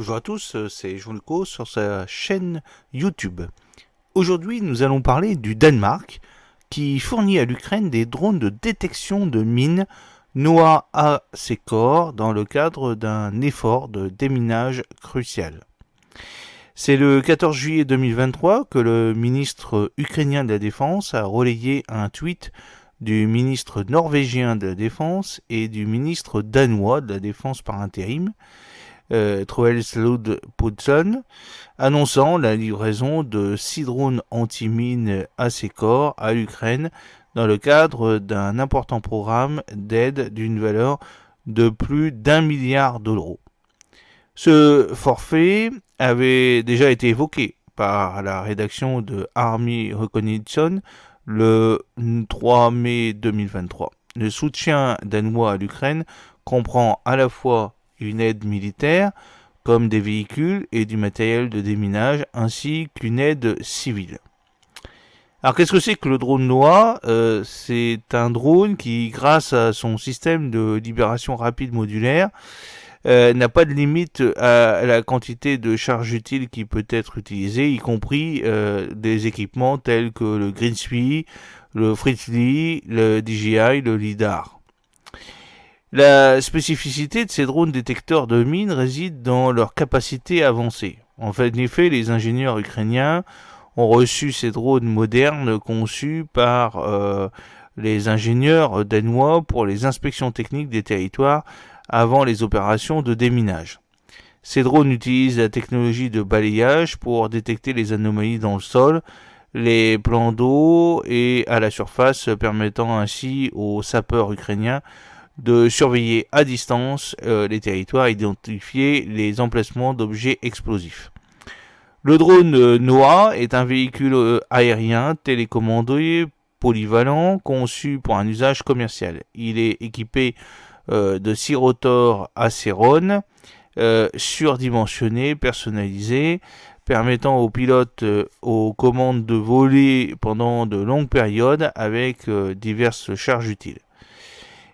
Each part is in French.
Bonjour à tous, c'est Jean Leco sur sa chaîne YouTube. Aujourd'hui, nous allons parler du Danemark qui fournit à l'Ukraine des drones de détection de mines NOAA à ses corps dans le cadre d'un effort de déminage crucial. C'est le 14 juillet 2023 que le ministre ukrainien de la Défense a relayé un tweet du ministre norvégien de la Défense et du ministre danois de la Défense par intérim, Troels Lund Poulsen, annonçant la livraison de 6 drones anti-mines à ses corps à l'Ukraine dans le cadre d'un important programme d'aide d'une valeur de plus d'1 milliard d'euros. Ce forfait avait déjà été évoqué par la rédaction de Army Reconnaissance le 3 mai 2023. Le soutien danois à l'Ukraine comprend à la fois une aide militaire, comme des véhicules et du matériel de déminage, ainsi qu'une aide civile. Alors qu'est-ce que c'est que le drone NOAA C'est un drone qui, grâce à son système de libération rapide modulaire, n'a pas de limite à la quantité de charge utile qui peut être utilisée, y compris des équipements tels que le Greensby, le Fritzly, le DJI, le LIDAR. La spécificité de ces drones détecteurs de mines réside dans leur capacité avancée. En effet, les ingénieurs ukrainiens ont reçu ces drones modernes conçus par les ingénieurs danois pour les inspections techniques des territoires avant les opérations de déminage. Ces drones utilisent la technologie de balayage pour détecter les anomalies dans le sol, les plans d'eau et à la surface, permettant ainsi aux sapeurs ukrainiens de surveiller à distance les territoires et identifier les emplacements d'objets explosifs. Le drone NOAA est un véhicule aérien télécommandé polyvalent conçu pour un usage commercial. Il est équipé de 6 rotors Acéron surdimensionnés, personnalisés, permettant aux pilotes aux commandes de voler pendant de longues périodes avec diverses charges utiles.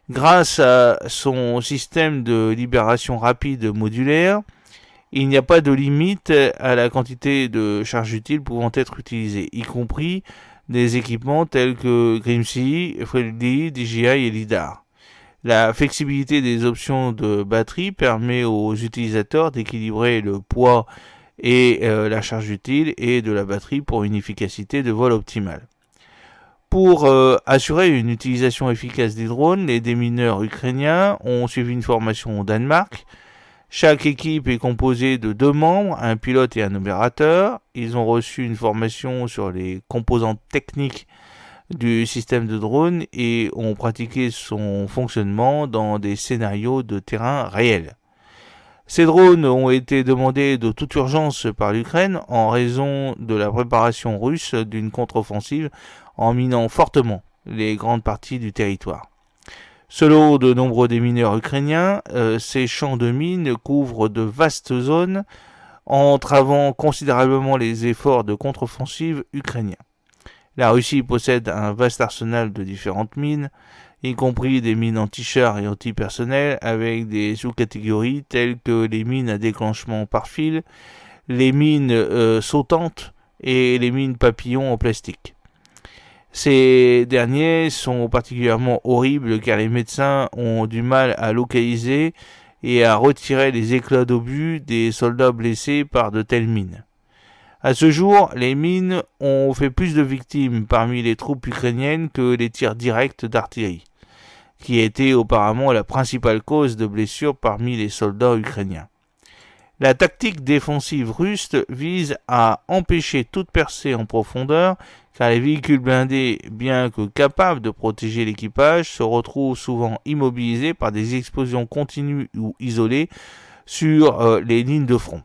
Grâce à son système de libération rapide modulaire, il n'y a pas de limite à la quantité de charge utile pouvant être utilisée, y compris des équipements tels que Grimsby, Friendly, DJI et LIDAR. La flexibilité des options de batterie permet aux utilisateurs d'équilibrer le poids et la charge utile et de la batterie pour une efficacité de vol optimale. Pour assurer une utilisation efficace des drones, les démineurs ukrainiens ont suivi une formation au Danemark. Chaque équipe est composée de 2 membres, un pilote et un opérateur. Ils ont reçu une formation sur les composantes techniques du système de drone et ont pratiqué son fonctionnement dans des scénarios de terrain réels. Ces drones ont été demandés de toute urgence par l'Ukraine en raison de la préparation russe d'une contre-offensive en minant fortement les grandes parties du territoire. Selon de nombreux démineurs ukrainiens, ces champs de mines couvrent de vastes zones, entravant considérablement les efforts de contre-offensive ukrainiens. La Russie possède un vaste arsenal de différentes mines, y compris des mines anti-chars et anti-personnel, avec des sous-catégories telles que les mines à déclenchement par fil, les mines sautantes et les mines papillons en plastique. Ces derniers sont particulièrement horribles car les médecins ont du mal à localiser et à retirer les éclats d'obus des soldats blessés par de telles mines. À ce jour, les mines ont fait plus de victimes parmi les troupes ukrainiennes que les tirs directs d'artillerie, qui était auparavant la principale cause de blessures parmi les soldats ukrainiens. La tactique défensive russe vise à empêcher toute percée en profondeur, car les véhicules blindés, bien que capables de protéger l'équipage, se retrouvent souvent immobilisés par des explosions continues ou isolées sur les lignes de front.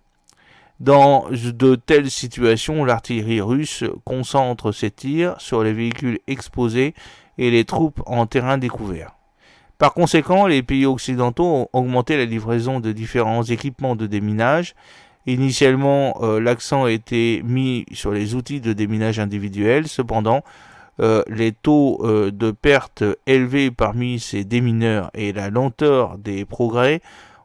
Dans de telles situations, l'artillerie russe concentre ses tirs sur les véhicules exposés et les troupes en terrain découvert. Par conséquent, les pays occidentaux ont augmenté la livraison de différents équipements de déminage. Initialement, l'accent était mis sur les outils de déminage individuels. Cependant, les taux de perte élevés parmi ces démineurs et la lenteur des progrès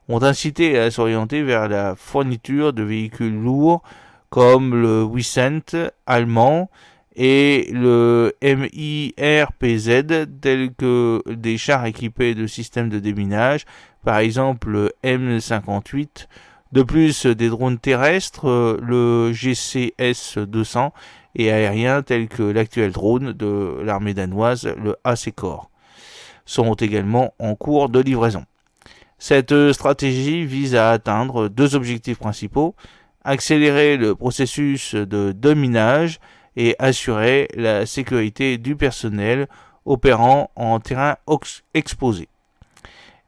ont incité à s'orienter vers la fourniture de véhicules lourds comme le Wissent allemand et le MIRPZ, tels que des chars équipés de systèmes de déminage, par exemple le M58. De plus, des drones terrestres, le GCS-200, et aériens tels que l'actuel drone de l'armée danoise, le AC-Core, sont également en cours de livraison. Cette stratégie vise à atteindre deux objectifs principaux: accélérer le processus de dominage et assurer la sécurité du personnel opérant en terrain exposé.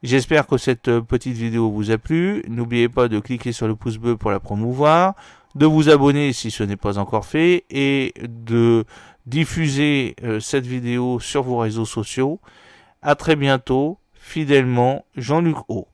J'espère que cette petite vidéo vous a plu. N'oubliez pas de cliquer sur le pouce bleu pour la promouvoir, de vous abonner si ce n'est pas encore fait et de diffuser cette vidéo sur vos réseaux sociaux. À très bientôt, fidèlement Jean-Luc O.